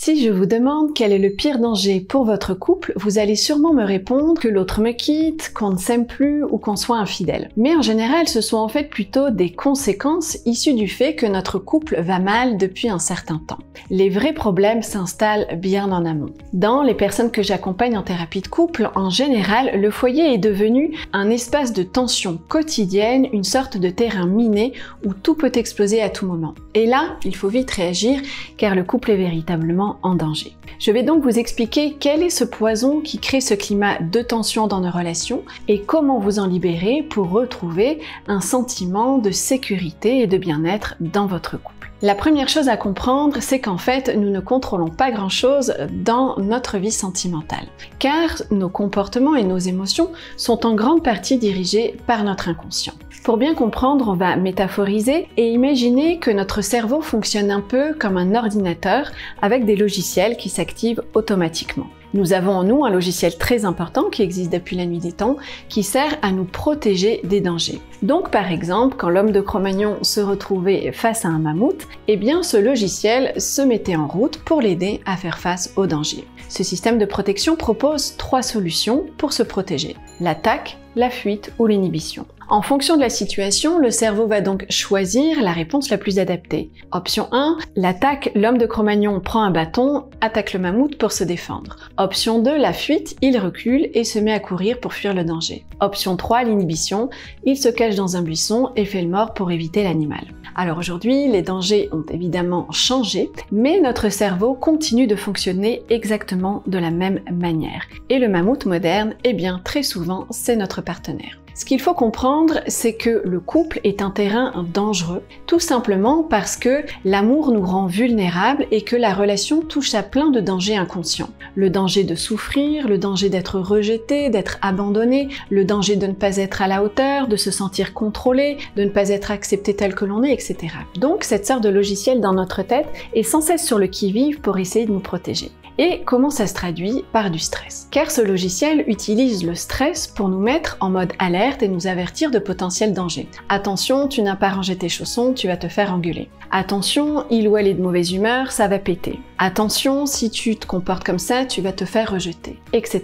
Si je vous demande quel est le pire danger pour votre couple, vous allez sûrement me répondre que l'autre me quitte, qu'on ne s'aime plus ou qu'on soit infidèle. Mais en général, ce sont en fait plutôt des conséquences issues du fait que notre couple va mal depuis un certain temps. Les vrais problèmes s'installent bien en amont. Dans les personnes que j'accompagne en thérapie de couple, en général, le foyer est devenu un espace de tension quotidienne, une sorte de terrain miné où tout peut exploser à tout moment. Et là, il faut vite réagir car le couple est véritablement en danger. Je vais donc vous expliquer quel est ce poison qui crée ce climat de tension dans nos relations et comment vous en libérer pour retrouver un sentiment de sécurité et de bien-être dans votre couple. La première chose à comprendre, c'est qu'en fait, nous ne contrôlons pas grand-chose dans notre vie sentimentale, car nos comportements et nos émotions sont en grande partie dirigés par notre inconscient. Pour bien comprendre, on va métaphoriser et imaginer que notre cerveau fonctionne un peu comme un ordinateur avec des logiciels qui s'activent automatiquement. Nous avons en nous un logiciel très important qui existe depuis la nuit des temps, qui sert à nous protéger des dangers. Donc par exemple, quand l'homme de Cro-Magnon se retrouvait face à un mammouth, eh bien ce logiciel se mettait en route pour l'aider à faire face aux dangers. Ce système de protection propose 3 solutions pour se protéger: l'attaque, la fuite ou l'inhibition. En fonction de la situation, le cerveau va donc choisir la réponse la plus adaptée. Option 1, l'attaque, l'homme de Cro-Magnon prend un bâton, attaque le mammouth pour se défendre. Option 2, la fuite, il recule et se met à courir pour fuir le danger. Option 3, l'inhibition, il se cache dans un buisson et fait le mort pour éviter l'animal. Alors aujourd'hui, les dangers ont évidemment changé, mais notre cerveau continue de fonctionner exactement de la même manière. Et le mammouth moderne, eh bien très souvent, c'est notre partenaire. Ce qu'il faut comprendre, c'est que le couple est un terrain dangereux, tout simplement parce que l'amour nous rend vulnérables et que la relation touche à plein de dangers inconscients. Le danger de souffrir, le danger d'être rejeté, d'être abandonné, le danger de ne pas être à la hauteur, de se sentir contrôlé, de ne pas être accepté tel que l'on est, etc. Donc cette sorte de logiciel dans notre tête est sans cesse sur le qui-vive pour essayer de nous protéger. Et comment ça se traduit? Par du stress. Car ce logiciel utilise le stress pour nous mettre en mode alerte et nous avertir de potentiels dangers. Attention, tu n'as pas rangé tes chaussons, tu vas te faire engueuler. Attention, il ou elle est de mauvaise humeur, ça va péter. Attention, si tu te comportes comme ça, tu vas te faire rejeter, etc.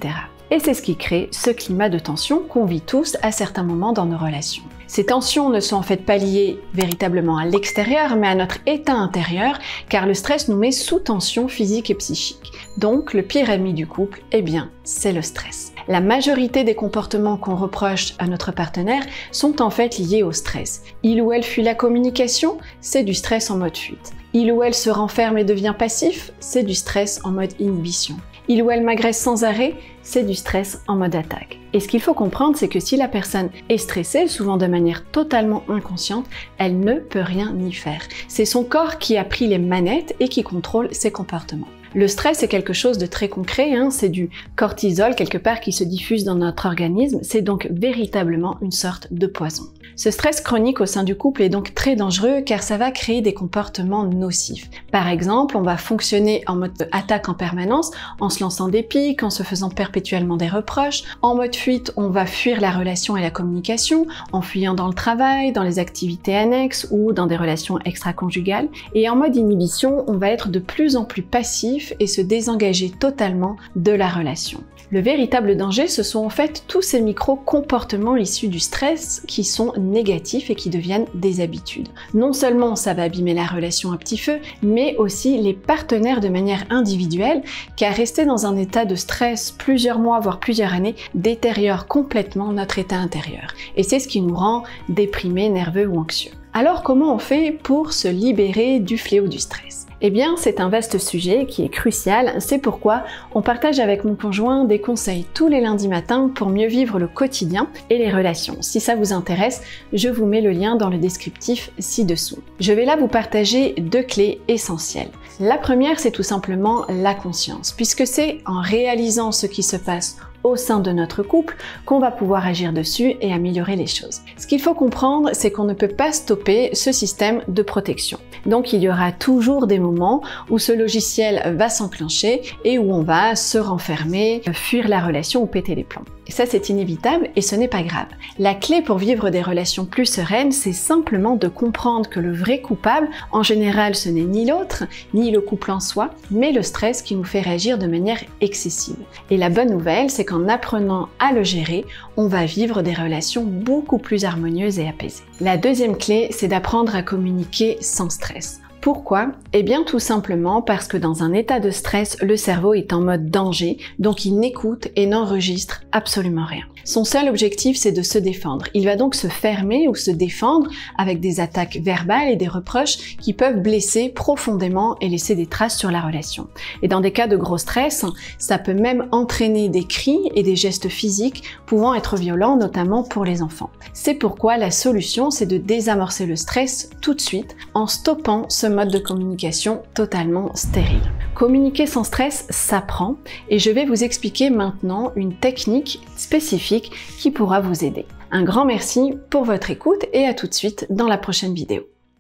Et c'est ce qui crée ce climat de tension qu'on vit tous à certains moments dans nos relations. Ces tensions ne sont en fait pas liées véritablement à l'extérieur, mais à notre état intérieur, car le stress nous met sous tension physique et psychique. Donc, le pire ennemi du couple, eh bien, c'est le stress. La majorité des comportements qu'on reproche à notre partenaire sont en fait liés au stress. Il ou elle fuit la communication, c'est du stress en mode fuite. Il ou elle se renferme et devient passif, c'est du stress en mode inhibition. Il ou elle m'agresse sans arrêt, c'est du stress en mode attaque. Et ce qu'il faut comprendre, c'est que si la personne est stressée, souvent de manière totalement inconsciente, elle ne peut rien y faire. C'est son corps qui a pris les manettes et qui contrôle ses comportements. Le stress est quelque chose de très concret, c'est du cortisol quelque part qui se diffuse dans notre organisme, c'est donc véritablement une sorte de poison. Ce stress chronique au sein du couple est donc très dangereux car ça va créer des comportements nocifs. Par exemple, on va fonctionner en mode attaque en permanence, en se lançant des piques, en se faisant perpétuellement des reproches. En mode fuite, on va fuir la relation et la communication, en fuyant dans le travail, dans les activités annexes ou dans des relations extra-conjugales. Et en mode inhibition, on va être de plus en plus passif et se désengager totalement de la relation. Le véritable danger, ce sont en fait tous ces micro-comportements issus du stress qui sont négatifs et qui deviennent des habitudes. Non seulement ça va abîmer la relation à petit feu, mais aussi les partenaires de manière individuelle, car rester dans un état de stress plusieurs mois, voire plusieurs années, détériore complètement notre état intérieur. Et c'est ce qui nous rend déprimés, nerveux ou anxieux. Alors comment on fait pour se libérer du fléau du stress? Eh bien, c'est un vaste sujet qui est crucial, c'est pourquoi on partage avec mon conjoint des conseils tous les lundis matins pour mieux vivre le quotidien et les relations. Si ça vous intéresse, je vous mets le lien dans le descriptif ci-dessous. Je vais là vous partager 2 clés essentielles. La première, c'est tout simplement la conscience, puisque c'est en réalisant ce qui se passe au sein de notre couple qu'on va pouvoir agir dessus et améliorer les choses. Ce qu'il faut comprendre, c'est qu'on ne peut pas stopper ce système de protection. Donc il y aura toujours des moments où ce logiciel va s'enclencher et où on va se renfermer, fuir la relation ou péter les plombs. Et ça, c'est inévitable et ce n'est pas grave. La clé pour vivre des relations plus sereines, c'est simplement de comprendre que le vrai coupable, en général, ce n'est ni l'autre, ni le couple en soi, mais le stress qui nous fait réagir de manière excessive. Et la bonne nouvelle, c'est qu'en apprenant à le gérer, on va vivre des relations beaucoup plus harmonieuses et apaisées. La deuxième clé, c'est d'apprendre à communiquer sans stress. Pourquoi? Eh bien tout simplement parce que dans un état de stress, le cerveau est en mode danger, donc il n'écoute et n'enregistre absolument rien. Son seul objectif, c'est de se défendre. Il va donc se fermer ou se défendre avec des attaques verbales et des reproches qui peuvent blesser profondément et laisser des traces sur la relation. Et dans des cas de gros stress, ça peut même entraîner des cris et des gestes physiques pouvant être violents, notamment pour les enfants. C'est pourquoi la solution, c'est de désamorcer le stress tout de suite en stoppant ce mode de communication totalement stérile. Communiquer sans stress s'apprend et je vais vous expliquer maintenant une technique spécifique qui pourra vous aider. Un grand merci pour votre écoute et à tout de suite dans la prochaine vidéo.